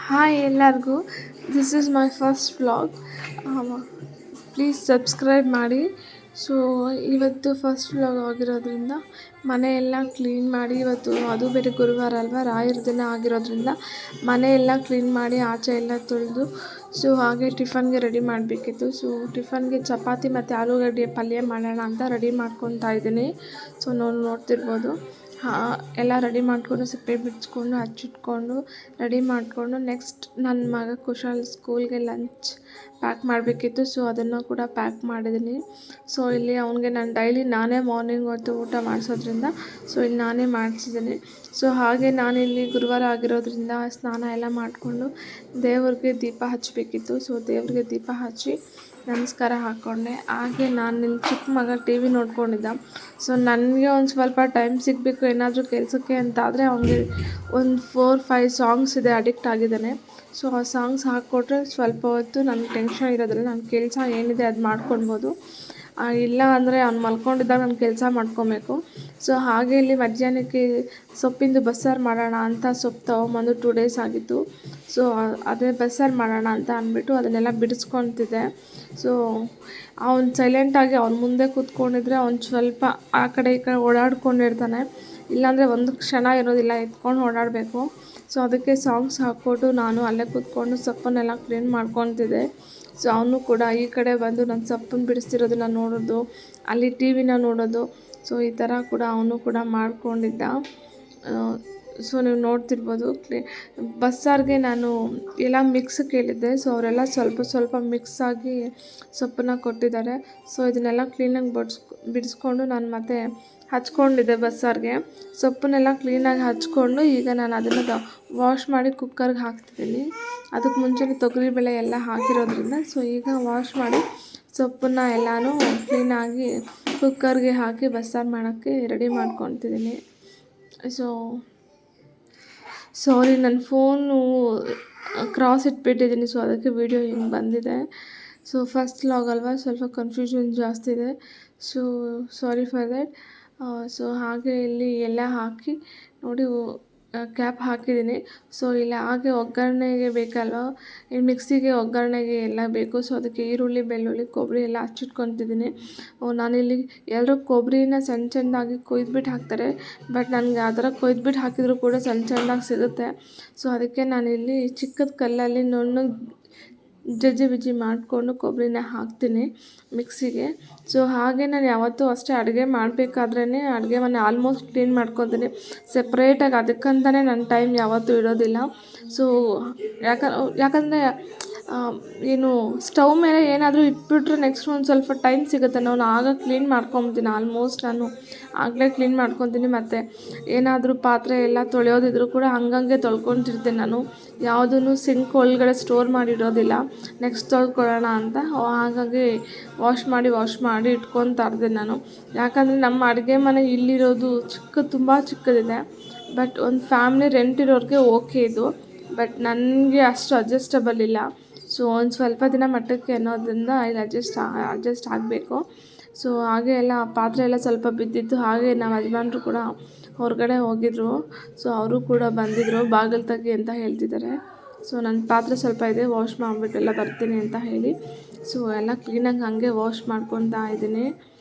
Hi ಎಲ್ಲರಿಗೂ. This is my first vlog. Please subscribe ಮಾಡಿ. So ಇವತ್ತು ಫಸ್ಟ್ ವ್ಲಾಗ್ ಆಗಿರೋದ್ರಿಂದ ಮನೆಯೆಲ್ಲ ಕ್ಲೀನ್ ಮಾಡಿ, ಇವತ್ತು ಅದು ಬೇರೆ ಗುರುವಾರ ಅಲ್ವಾ, ರಾಯರ ದಿನ ಆಗಿರೋದ್ರಿಂದ ಮನೆಯೆಲ್ಲ ಕ್ಲೀನ್ ಮಾಡಿ ಆಚೆ ಎಲ್ಲ ತೊಳೆದು, ಸೊ ಹಾಗೆ ಟಿಫನ್ಗೆ ರೆಡಿ ಮಾಡಬೇಕಿತ್ತು. ಸೊ ಟಿಫನ್ಗೆ ಚಪಾತಿ ಮತ್ತು ಆಲೂಗಡ್ಡೆ ಪಲ್ಯ ಮಾಡೋಣ ಅಂತ ರೆಡಿ ಮಾಡ್ಕೊತಾ ಇದ್ದೀನಿ. ಸೊ ನೋಡ್ತಿರ್ಬೋದು. ಎಲ್ಲ ರೆಡಿ ಮಾಡಿಕೊಂಡು ಸಿಪ್ಪೆ ಬಿಡಿಸ್ಕೊಂಡು ಹಚ್ಚಿಟ್ಕೊಂಡು ರೆಡಿ ಮಾಡಿಕೊಂಡು ನೆಕ್ಸ್ಟ್ ನನ್ನ ಮಗ ಕುಶಾಲ್ ಸ್ಕೂಲ್ಗೆ ಲಂಚ್ ಪ್ಯಾಕ್ ಮಾಡಬೇಕಿತ್ತು. ಸೊ ಅದನ್ನು ಕೂಡ ಪ್ಯಾಕ್ ಮಾಡಿದ್ದೀನಿ. ಸೊ ಇಲ್ಲಿ ಅವನಿಗೆ ನಾನು ಡೈಲಿ ನಾನೇ ಮಾರ್ನಿಂಗ್ ಹೊತ್ತು ಊಟ ಮಾಡಿಸೋದ್ರಿಂದ ಸೊ ಇಲ್ಲಿ ನಾನೇ ಮಾಡಿಸಿದ್ದೀನಿ. ಸೊ ಹಾಗೆ ನಾನಿಲ್ಲಿ ಗುರುವಾರ ಆಗಿರೋದ್ರಿಂದ ಸ್ನಾನ ಎಲ್ಲ ಮಾಡಿಕೊಂಡು ದೇವ್ರಿಗೆ ದೀಪ ಹಚ್ಚಬೇಕಿತ್ತು. ಸೊ ದೇವ್ರಿಗೆ ದೀಪ ಹಚ್ಚಿ ನಮಸ್ಕಾರ ಹಾಕ್ಕೊಂಡೆ. ಹಾಗೆ ನಾನು ಇಲ್ಲಿ ಚಿಕ್ಕ ಮಗ ಟಿ ವಿ ನೋಡ್ಕೊಂಡಿದ್ದ. ಸೊ ನನಗೆ ಒಂದು ಸ್ವಲ್ಪ ಟೈಮ್ ಸಿಗಬೇಕು ಏನಾದರೂ ಕೆಲಸಕ್ಕೆ ಅಂತಾದರೆ ಅವನಿಗೆ ಒಂದು 4-5 ಸಾಂಗ್ಸ್ ಇದೆ, ಅಡಿಕ್ಟ್ ಆಗಿದ್ದಾನೆ. ಸೊ ಆ ಸಾಂಗ್ಸ್ ಹಾಕ್ಕೊಟ್ರೆ ಸ್ವಲ್ಪ ಹೊತ್ತು ನನಗೆ ಟೆನ್ಷನ್ ಇರೋದಿಲ್ಲ, ನನ್ನ ಕೆಲಸ ಏನಿದೆ ಅದು ಮಾಡ್ಕೊಳ್ಬೋದು. ಇಲ್ಲ ಅಂದರೆ ಅವ್ನು ಮಲ್ಕೊಂಡಿದ್ದಾಗ ನಾನು ಕೆಲಸ ಮಾಡ್ಕೊಬೇಕು. ಸೊ ಹಾಗೆ ಇಲ್ಲಿ ಮಧ್ಯಾಹ್ನಕ್ಕೆ ಸೊಪ್ಪಿಂದು ಬಸ್ಸಾರು ಮಾಡೋಣ ಅಂತ ಸೊಪ್ಪು ತೊಗೊಂಬಂದು 2 ಡೇಸ್ ಆಗಿತ್ತು. ಸೊ ಅದೇ ಬಸ್ಸಾರು ಮಾಡೋಣ ಅಂತ ಅಂದ್ಬಿಟ್ಟು ಅದನ್ನೆಲ್ಲ ಬಿಡಿಸ್ಕೊತಿದ್ದೆ. ಸೊ ಅವ್ನು ಸೈಲೆಂಟಾಗಿ ಅವ್ನ ಮುಂದೆ ಕೂತ್ಕೊಂಡಿದ್ರೆ ಅವ್ನು ಸ್ವಲ್ಪ ಆ ಕಡೆ ಈ ಕಡೆ ಓಡಾಡ್ಕೊಂಡಿರ್ತಾನೆ, ಇಲ್ಲಾಂದರೆ ಒಂದು ಕ್ಷಣ ಇರೋದಿಲ್ಲ, ಎತ್ಕೊಂಡು ಓಡಾಡಬೇಕು. ಸೊ ಅದಕ್ಕೆ ಸಾಂಗ್ಸ್ ಹಾಕ್ಕೊಟ್ಟು ನಾನು ಅಲ್ಲೇ ಕೂತ್ಕೊಂಡು ಸೊಪ್ಪನ್ನೆಲ್ಲ ಕ್ಲೀನ್ ಮಾಡ್ಕೊತಿದ್ದೆ. ಸೊ ಅವನು ಕೂಡ ಈ ಕಡೆ ಬಂದು ನಾನು ಸೊಪ್ಪನ್ನು ಬಿಡಿಸ್ತಿರೋದನ್ನ ನೋಡೋದು, ಅಲ್ಲಿ ಟಿ ವಿನ ನೋಡೋದು. ಸೊ ಈ ಥರ ಕೂಡ ಅವನು ಕೂಡ ಮಾಡ್ಕೊಂಡಿದ್ದ. ಸೊ ನೀವು ನೋಡ್ತಿರ್ಬೋದು. ಬಸ್ಸಾರಿಗೆ ನಾನು ಎಲ್ಲ ಮಿಕ್ಸ್ ಕೇಳಿದ್ದೆ. ಸೊ ಅವರೆಲ್ಲ ಸ್ವಲ್ಪ ಮಿಕ್ಸಾಗಿ ಸೊಪ್ಪನ್ನು ಕೊಟ್ಟಿದ್ದಾರೆ. ಸೊ ಇದನ್ನೆಲ್ಲ ಕ್ಲೀನಾಗಿ ಬಿಡಿಸ್ಕೊಂಡು ನಾನು ಮತ್ತೆ ಹಚ್ಕೊಂಡಿದ್ದೆ ಬಸ್ಸಾರಿಗೆ. ಸೊಪ್ಪನ್ನೆಲ್ಲ ಕ್ಲೀನಾಗಿ ಹಚ್ಕೊಂಡು ಈಗ ನಾನು ಅದನ್ನು ವಾಶ್ ಮಾಡಿ ಕುಕ್ಕರ್ಗೆ ಹಾಕ್ತಿದ್ದೀನಿ. ಅದಕ್ಕೆ ಮುಂಚೆನೇ ತೊಗರಿಬೇಳೆ ಎಲ್ಲ ಹಾಕಿರೋದ್ರಿಂದ ಸೊ ಈಗ ವಾಶ್ ಮಾಡಿ ಸೊಪ್ಪನ್ನು ಎಲ್ಲನೂ ಕ್ಲೀನಾಗಿ ಕುಕ್ಕರ್ಗೆ ಹಾಕಿ ಬಸ್ಸಾರು ಮಾಡೋಕ್ಕೆ ರೆಡಿ ಮಾಡ್ಕೊತಿದ್ದೀನಿ. ಸೊ ಸಾರಿ, ನನ್ನ ಫೋನು ಕ್ರಾಸ್ ಇಟ್ಬಿಟ್ಟಿದ್ದೀನಿ. ಸೊ ಅದಕ್ಕೆ ವೀಡಿಯೋ ಹಿಂಗೆ ಬಂದಿದೆ. ಸೊ ಫಸ್ಟ್ ವ್ಲಾಗ್ ಅಲ್ವಾ, ಸ್ವಲ್ಪ ಕನ್ಫ್ಯೂಷನ್ ಜಾಸ್ತಿ ಇದೆ. So sorry for that. So ಹಾಗೆ ಇಲ್ಲಿ ಎಲ್ಲ ಹಾಕಿ ನೋಡಿ ಕ್ಯಾಪ್ ಹಾಕಿದ್ದೀನಿ. ಸೊ ಇಲ್ಲ ಹಾಗೆ ಒಗ್ಗರಣೆಗೆ ಬೇಕಲ್ವ, ಈ ಮಿಕ್ಸಿಗೆ ಒಗ್ಗರಣೆಗೆ ಎಲ್ಲ ಬೇಕು. ಸೊ ಅದಕ್ಕೆ ಈರುಳ್ಳಿ, ಬೆಳ್ಳುಳ್ಳಿ, ಕೊಬ್ಬರಿ ಎಲ್ಲ ಹಚ್ಚಿಟ್ಕೊತಿದ್ದೀನಿ. ನಾನಿಲ್ಲಿ ಎಲ್ಲರೂ ಕೊಬ್ಬರಿನ ಸಣ್ಣದಾಗಿ ಕೊಯ್ದುಬಿಟ್ಟು ಹಾಕ್ತಾರೆ, ಬಟ್ ನನಗೆ ಆ ಥರ ಕೊಯ್ದುಬಿಟ್ಟು ಹಾಕಿದರೂ ಕೂಡ ಸಣ್ಣದಾಗಿ ಸಿಗುತ್ತೆ. ಸೊ ಅದಕ್ಕೆ ನಾನಿಲ್ಲಿ ಚಿಕ್ಕದ ಕಲ್ಲಲ್ಲಿ ನುಣ್ಣಗೆ ಜಜ್ಜಿ ಮಾಡಿಕೊಂಡು ಕೊಬ್ಬರಿನ ಹಾಕ್ತೀನಿ ಮಿಕ್ಸಿಗೆ. ಸೊ ಹಾಗೆ ನಾನು ಯಾವತ್ತೂ ಅಷ್ಟೇ ಅಡುಗೆ ಮಾಡಬೇಕಾದ್ರೇ ಅಡುಗೆ ಮನೆ ಆಲ್ಮೋಸ್ಟ್ ಕ್ಲೀನ್ ಮಾಡ್ಕೊತೀನಿ ಸೆಪ್ರೇಟಾಗಿ. ಅದಕ್ಕಂತಲೇ ನನ್ನ ಟೈಮ್ ಯಾವತ್ತೂ ಇರೋದಿಲ್ಲ. ಸೊ ಯಾಕಂದರೆ ಏನು ಸ್ಟವ್ ಮೇಲೆ ಏನಾದರೂ ಇಟ್ಬಿಟ್ರೆ ನೆಕ್ಸ್ಟ್ ಒಂದು ಸ್ವಲ್ಪ ಟೈಮ್ ಸಿಗುತ್ತೆ, ನಾನು ಆಗ ಕ್ಲೀನ್ ಮಾಡ್ಕೊತೀನಿ. ಆಲ್ಮೋಸ್ಟ್ ನಾನು ಆಗಲೇ ಕ್ಲೀನ್ ಮಾಡ್ಕೊತೀನಿ. ಮತ್ತು ಏನಾದರೂ ಪಾತ್ರೆ ಎಲ್ಲ ತೊಳೆಯೋದಿದ್ರು ಕೂಡ ಹಂಗಂಗೆ ತೊಳ್ಕೊತಿರ್ತೀನಿ ನಾನು. ಯಾವುದೂ ಸಿಂಕ್ ಒಳಗಡೆ ಸ್ಟೋರ್ ಮಾಡಿಡೋದಿಲ್ಲ, ನೆಕ್ಸ್ಟ್ ತೊಳ್ಕೊಳ್ಳೋಣ ಅಂತ. ಹಾಗಾಗಿ ವಾಶ್ ಮಾಡಿ ಇಟ್ಕೊತಾ ಇರ್ತೀನಿ ನಾನು. ಯಾಕಂದರೆ ನಮ್ಮ ಅಡುಗೆ ಮನೆ ಇಲ್ಲಿರೋದು ತುಂಬ ಚಿಕ್ಕದಿದೆ. ಬಟ್ ಒಂದು ಫ್ಯಾಮ್ಲಿ ರೆಂಟ್ ಇರೋರಿಗೆ ಓಕೆ ಇದು, ಬಟ್ ನನಗೆ ಅಷ್ಟು ಅಡ್ಜಸ್ಟಬಲ್ ಇಲ್ಲ. ಸೊ ಒಂದು ಸ್ವಲ್ಪ ದಿನ ಮಟ್ಟಕ್ಕೆ ಅನ್ನೋದ್ರಿಂದ ಇಲ್ಲಿ ಅಡ್ಜಸ್ಟ್ ಆಗಬೇಕು. ಸೊ ಹಾಗೆ ಎಲ್ಲ ಪಾತ್ರೆ ಎಲ್ಲ ಸ್ವಲ್ಪ ಬಿದ್ದಿತ್ತು. ಹಾಗೆ ನಮ್ಮ ಯಜಮಾನ್ರು ಕೂಡ ಹೊರಗಡೆ ಹೋಗಿದ್ರು. ಸೊ ಅವರು ಕೂಡ ಬಂದಿದ್ದರು, ಬಾಗಿಲು ತೆಗಿ ಅಂತ ಹೇಳ್ತಿದ್ದಾರೆ. ಸೊ ನನ್ನ ಪಾತ್ರೆ ಸ್ವಲ್ಪ ಇದೆ, ವಾಶ್ ಮಾಡಿಬಿಟ್ಟೆಲ್ಲ ಬರ್ತೀನಿ ಅಂತ ಹೇಳಿ ಸೊ ಎಲ್ಲ ಕ್ಲೀನಾಗಿ ಹಾಗೆ ವಾಶ್ ಮಾಡ್ಕೊತಾ ಇದ್ದೀನಿ.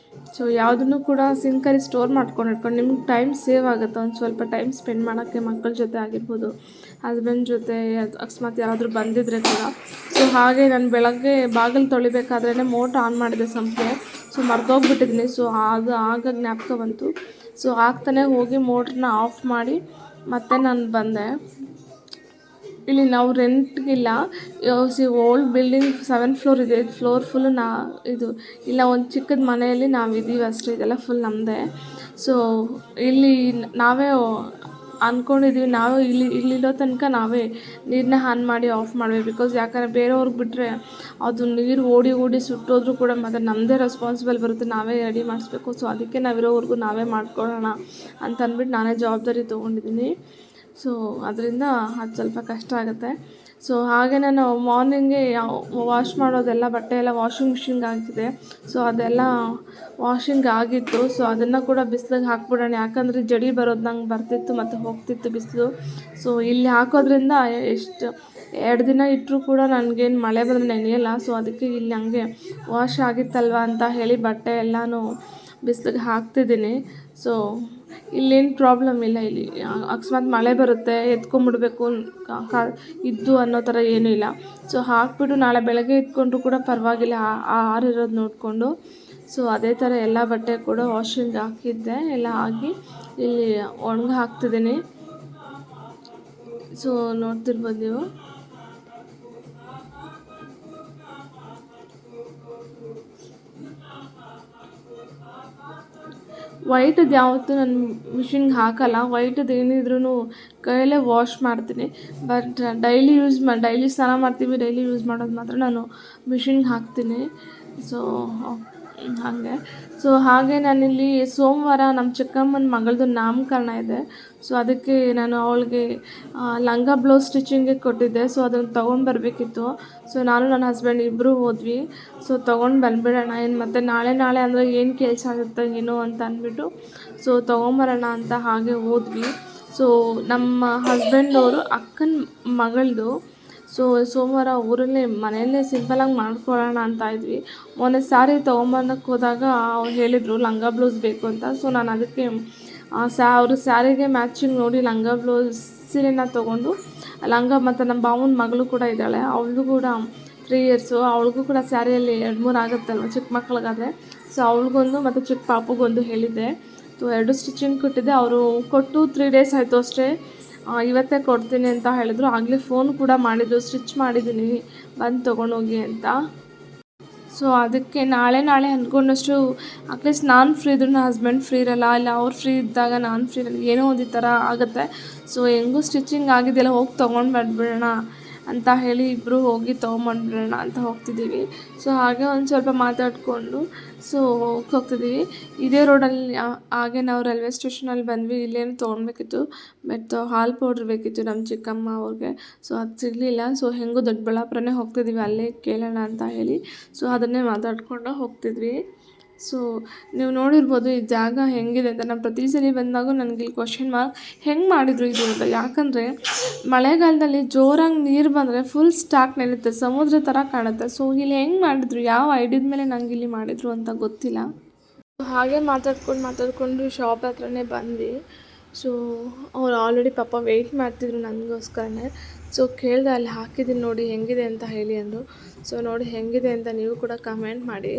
ಸೊ ಯಾವುದನ್ನು ಕೂಡ ಸಿಂಕಲ್ಲಿ ಸ್ಟೋರ್ ಮಾಡ್ಕೊಂಡು ನಿಮ್ಗೆ ಟೈಮ್ ಸೇವ್ ಆಗುತ್ತೆ. ಒಂದು ಸ್ವಲ್ಪ ಟೈಮ್ ಸ್ಪೆಂಡ್ ಮಾಡೋಕ್ಕೆ ಮಕ್ಕಳ ಜೊತೆ ಆಗಿರ್ಬೋದು, ಹಸ್ಬೆಂಡ್ ಜೊತೆ, ಅಕಸ್ಮಾತ್ ಯಾರಾದರೂ ಬಂದಿದ್ದರೆ ಕೂಡ. ಸೊ ಹಾಗೆ ನಾನು ಬೆಳಗ್ಗೆ ಬಾಗಿಲು ತೊಳಿಬೇಕಾದ್ರೇ ಮೋಟ್ರ್ ಆನ್ ಮಾಡಿದೆ ಸಂಪಿಗೆ. ಸೊ ಮರ್ತೋಗ್ಬಿಟ್ಟಿದ್ದೀನಿ. ಸೊ ಅದು ಆಗ ಜ್ಞಾಪಕ ಬಂತು. ಸೊ ಆಗ್ತಾನೆ ಹೋಗಿ ಮೋಟ್ರನ್ನ ಆಫ್ ಮಾಡಿ ಮತ್ತೆ ನಾನು ಬಂದೆ. ಇಲ್ಲಿ ನಾವು ರೆಂಟ್ಗಿಲ್ಲ, ಓಲ್ಡ್ ಬಿಲ್ಡಿಂಗ್ 7th ಫ್ಲೋರ್ ಇದೆ. ಇದು ಫ್ಲೋರ್ ಫುಲ್ಲು ಇದು ಇಲ್ಲ, ಒಂದು ಚಿಕ್ಕದ ಮನೆಯಲ್ಲಿ ನಾವಿದ್ದೀವಿ ಅಷ್ಟೇ, ಇದೆಲ್ಲ ಫುಲ್ ನಮ್ಮದೇ. ಸೊ ಇಲ್ಲಿ ನಾವೇ ಅಂದ್ಕೊಂಡಿದ್ದೀವಿ, ನಾವು ಇಲ್ಲಿರೋ ತನಕ ನಾವೇ ನೀರನ್ನ ಆನ್ ಮಾಡಿ ಆಫ್ ಮಾಡಬೇಕು. ಬಿಕಾಸ್ ಯಾಕಂದರೆ ಬೇರೆಯವ್ರಿಗೆ ಬಿಟ್ಟರೆ ಅದು ನೀರು ಓಡಿ ಸುಟ್ಟೋದ್ರೂ ಕೂಡ ಮತ್ತು ನಮ್ಮದೇ ರೆಸ್ಪಾನ್ಸಿಬಲ್ ಬರುತ್ತೆ, ನಾವೇ ರೆಡಿ ಮಾಡಿಸ್ಬೇಕು. ಸೊ ಅದಕ್ಕೆ ನಾವಿರೋವರೆಗೂ ನಾವೇ ಮಾಡ್ಕೊಳ್ಳೋಣ ಅಂತ ಅಂದ್ಬಿಟ್ಟು ನಾನೇ ಜವಾಬ್ದಾರಿ ತೊಗೊಂಡಿದ್ದೀನಿ. ಸೊ ಅದರಿಂದ ಅದು ಸ್ವಲ್ಪ ಕಷ್ಟ ಆಗುತ್ತೆ. ಸೊ ಹಾಗೆ ನಾನು ಮಾರ್ನಿಂಗೇ ವಾಶ್ ಮಾಡೋದೆಲ್ಲ ಬಟ್ಟೆ ಎಲ್ಲ ವಾಷಿಂಗ್ ಮಿಷಿನ್ಗೆ ಹಾಕಿದೆ. ಸೊ ಅದೆಲ್ಲ ವಾಷಿಂಗ್ ಆಗಿತ್ತು. ಸೊ ಅದನ್ನು ಕೂಡ ಬಿಸ್ಲಿಗೆ ಹಾಕ್ಬಿಡೋಣ, ಯಾಕಂದರೆ ಜಡಿ ಬರೋದು ನಂಗೆ ಬರ್ತಿತ್ತು ಮತ್ತು ಹೋಗ್ತಿತ್ತು ಬಿಸಿಲು. ಸೊ ಇಲ್ಲಿ ಹಾಕೋದ್ರಿಂದ ಎಷ್ಟು 2 ದಿನ ಇಟ್ಟರೂ ಕೂಡ ನನಗೇನು ಮಳೆ ಬಂದರೆ ನೆನೆಯಲ್ಲ. ಸೊ ಅದಕ್ಕೆ ಇಲ್ಲಿ ಹಂಗೆ ವಾಶ್ ಆಗಿತ್ತಲ್ವ ಅಂತ ಹೇಳಿ ಬಟ್ಟೆ ಎಲ್ಲನೂ ಬಿಸಿಲಿಗೆ ಹಾಕ್ತಿದ್ದೀನಿ. ಸೊ ಇಲ್ಲೇನು ಪ್ರಾಬ್ಲಮ್ ಇಲ್ಲ. ಇಲ್ಲಿ ಅಕಸ್ಮಾತ್ ಮಳೆ ಬರುತ್ತೆ ಎತ್ಕೊಂಡ್ಬಿಡ್ಬೇಕು ಇದ್ದು ಅನ್ನೋ ಥರ ಏನೂ ಇಲ್ಲ. ಸೊ ಹಾಕ್ಬಿಟ್ಟು ನಾಳೆ ಬೆಳಗ್ಗೆ ಎತ್ಕೊಂಡ್ರು ಕೂಡ ಪರವಾಗಿಲ್ಲ, ಆರಿರೋದು ನೋಡಿಕೊಂಡು. ಸೊ ಅದೇ ಥರ ಎಲ್ಲ ಬಟ್ಟೆ ಕೂಡ ವಾಷಿಂಗ್ ಹಾಕಿದ್ದೆ, ಎಲ್ಲ ಆಗಿ ಇಲ್ಲಿ ಒಣಗ ಹಾಕ್ತಿದ್ದೀನಿ. ಸೊ ನೋಡ್ತಿರ್ಬೋದು ನೀವು. ವೈಟದ್ದು ಯಾವತ್ತೂ ನಾನು ಮಿಷಿನ್ಗೆ ಹಾಕಲ್ಲ. ವೈಟದ್ದು ಏನಿದ್ರೂ ಕೈಯಲ್ಲೇ ವಾಶ್ ಮಾಡ್ತೀನಿ. ಬಟ್ ಡೈಲಿ ಸ್ನಾನ ಮಾಡ್ತೀವಿ, ಡೈಲಿ ಯೂಸ್ ಮಾಡೋದು ಮಾತ್ರ ನಾನು ಮಿಷಿನ್ಗೆ ಹಾಕ್ತೀನಿ. ಸೊ ಹಾಗೆ. ಸೊ ಹಾಗೆ ನಾನಿಲ್ಲಿ ಸೋಮವಾರ ನಮ್ಮ ಚಿಕ್ಕಮ್ಮನ ಮಗಳದ್ದು ನಾಮಕರಣ ಇದೆ. ಸೊ ಅದಕ್ಕೆ ನಾನು ಅವಳಿಗೆ ಲಂಗ ಬ್ಲೌಸ್ ಸ್ಟಿಚಿಂಗಿಗೆ ಕೊಟ್ಟಿದ್ದೆ. ಸೊ ಅದನ್ನು ತೊಗೊಂಡು ಬರಬೇಕಿತ್ತು. ಸೊ ನಾನು ನನ್ನ ಹಸ್ಬೆಂಡ್ ಇಬ್ಬರು ಹೋದ್ವಿ. ಸೊ ತೊಗೊಂಡು ಬಂದುಬಿಡೋಣ, ಏನು ಮತ್ತು ನಾಳೆ ಅಂದರೆ ಏನು ಕೆಲಸ ಆಗುತ್ತೆ ಏನೋ ಅಂತ ಅಂದ್ಬಿಟ್ಟು ಸೊ ತೊಗೊಂಬರೋಣ ಅಂತ ಹಾಗೆ ಹೋದ್ವಿ. ಸೊ ನಮ್ಮ ಹಸ್ಬೆಂಡವರು ಅಕ್ಕನ ಮಗಳದು ಸೊ ಸೋಮವಾರ ಊರಲ್ಲೇ ಮನೆಯಲ್ಲೇ ಸಿಂಪಲಾಗಿ ಮಾಡ್ಕೊಳ್ಳೋಣ ಅಂತ ಇದ್ವಿ. ಮೊನ್ನೆ ಸ್ಯಾರಿ ತೊಗೊಂಬರೋಕ್ಕೆ ಹೋದಾಗ ಅವ್ರು ಹೇಳಿದರು ಲಂಗ ಬ್ಲೌಸ್ ಬೇಕು ಅಂತ. ಸೊ ನಾನು ಅದಕ್ಕೆ ಅವ್ರ ಸ್ಯಾರಿಗೆ ಮ್ಯಾಚಿಂಗ್ ನೋಡಿ ಲಂಗ ಬ್ಲೌಸ್ ಸೀರೆನ ತೊಗೊಂಡು ಲಂಗ, ಮತ್ತು ನಮ್ಮ ಭಾವನ ಮಗಳು ಕೂಡ ಇದ್ದಾಳೆ, ಅವಳು ಕೂಡ 3 ಇಯರ್ಸು, ಅವಳಿಗೂ ಕೂಡ ಸ್ಯಾರಿಯಲ್ಲಿ 2-3 ಆಗುತ್ತಲ್ವ ಚಿಕ್ಕ ಮಕ್ಳಿಗಾದರೆ. ಸೊ ಅವಳಿಗೊಂದು ಮತ್ತು ಚಿಕ್ಕ ಪಾಪುಗೊಂದು ಹೇಳಿದ್ದೆ. ಸೊ 2 ಸ್ಟಿಚಿಂಗ್ ಕೊಟ್ಟಿದ್ದೆ. ಅವರು ಕೊಟ್ಟು 3 ಡೇಸ್ ಆಯಿತು ಅಷ್ಟೇ. ಇವತ್ತೇ ಕೊಡ್ತೀನಿ ಅಂತ ಹೇಳಿದ್ರು. ಆಗಲೇ ಫೋನ್ ಕೂಡ ಮಾಡಿದ್ರು, ಸ್ಟಿಚ್ ಮಾಡಿದ್ದೀನಿ ಬಂದು ತೊಗೊಂಡೋಗಿ ಅಂತ. ಸೊ ಅದಕ್ಕೆ ನಾಳೆ ಅಂದ್ಕೊಂಡಷ್ಟು ಅಟ್ಲೀಸ್ಟ್ ನಾನು ಫ್ರೀ ಇದ್ರು ನನ್ನ ಹಸ್ಬೆಂಡ್ ಫ್ರೀ ಇರಲ್ಲ, ಇಲ್ಲ ಅವ್ರು ಫ್ರೀ ಇದ್ದಾಗ ನಾನು ಫ್ರೀ ಇರಲ್ಲ, ಏನೋ ಒಂದು ಈ ಥರ ಆಗುತ್ತೆ. ಸೊ ಹೆಂಗೂ ಸ್ಟಿಚಿಂಗ್ ಆಗಿದೆಯಲ್ಲ, ಹೋಗಿ ತೊಗೊಂಡು ಬಂದ್ಬಿಡೋಣ ಅಂತ ಹೇಳಿ ಇಬ್ಬರು ಹೋಗಿ ತೊಗೊಂಬಂದ್ಬಿಡೋಣ ಅಂತ ಹೋಗ್ತಿದ್ದೀವಿ. ಸೊ ಹಾಗೆ ಒಂದು ಸ್ವಲ್ಪ ಮಾತಾಡಿಕೊಂಡು ಸೊ ಹೋಗ್ತಿದ್ದೀವಿ. ಇದೇ ರೋಡಲ್ಲಿ ಹಾಗೆ ನಾವು ರೈಲ್ವೆ ಸ್ಟೇಷನಲ್ಲಿ ಬಂದ್ವಿ. ಇಲ್ಲೇನು ತೊಗೊಳ್ಬೇಕಿತ್ತು, ಬಟ್ ಹಾಲು ಪೌಡ್ರ್ ಬೇಕಿತ್ತು ನಮ್ಮ ಚಿಕ್ಕಮ್ಮ ಅವ್ರಿಗೆ. ಸೊ ಅದು ಸಿಗಲಿಲ್ಲ. ಸೊ ಹೆಂಗೂ ದೊಡ್ಡಬಳ್ಳಾಪುರನೇ ಹೋಗ್ತಿದ್ದೀವಿ, ಅಲ್ಲೇ ಕೇಳೋಣ ಅಂತ ಹೇಳಿ ಸೊ ಅದನ್ನೇ ಮಾತಾಡ್ಕೊಂಡು ಹೋಗ್ತಿದ್ವಿ. ಸೊ ನೀವು ನೋಡಿರ್ಬೋದು ಈ ಜಾಗ ಹೆಂಗಿದೆ ಅಂತ. ನಾನು ಪ್ರತಿ ಸಲ ಬಂದಾಗೂ ನನಗೆ ಇಲ್ಲಿ ಕ್ವಶನ್ ಮಾರ್ಕ್, ಹೆಂಗೆ ಮಾಡಿದರು ಇದು ಅಂತ. ಯಾಕಂದರೆ ಮಳೆಗಾಲದಲ್ಲಿ ಜೋರಾಗಿ ನೀರು ಬಂದರೆ ಫುಲ್ ಸ್ಟಾಕ್ ನಿಲ್ಲುತ್ತೆ, ಸಮುದ್ರ ಥರ ಕಾಣುತ್ತೆ. ಸೊ ಇಲ್ಲಿ ಹೆಂಗೆ ಮಾಡಿದ್ರು, ಯಾವ ಐಡಿಯಾದ ಮೇಲೆ ನಂಗೆ ಇಲ್ಲಿ ಮಾಡಿದರು ಅಂತ ಗೊತ್ತಿಲ್ಲ. ಹಾಗೆ ಮಾತಾಡ್ಕೊಂಡು ಶಾಪ್ ಹತ್ರನೇ ಬಂದ್ವಿ. ಸೊ ಅವ್ರು ಆಲ್ರೆಡಿ ಪಾಪ ವೆಯ್ಟ್ ಮಾಡ್ತಿದ್ರು ನನಗೋಸ್ಕರನೇ. ಸೊ ಕೇಳಿದೆ, ಅಲ್ಲಿ ಹಾಕಿದ್ದೀನಿ ನೋಡಿ ಹೆಂಗಿದೆ ಅಂತ ಹೇಳಿ ಅಂದರು. ಸೊ ನೋಡಿ ಹೆಂಗಿದೆ ಅಂತ ನೀವು ಕೂಡ ಕಮೆಂಟ್ ಮಾಡಿ.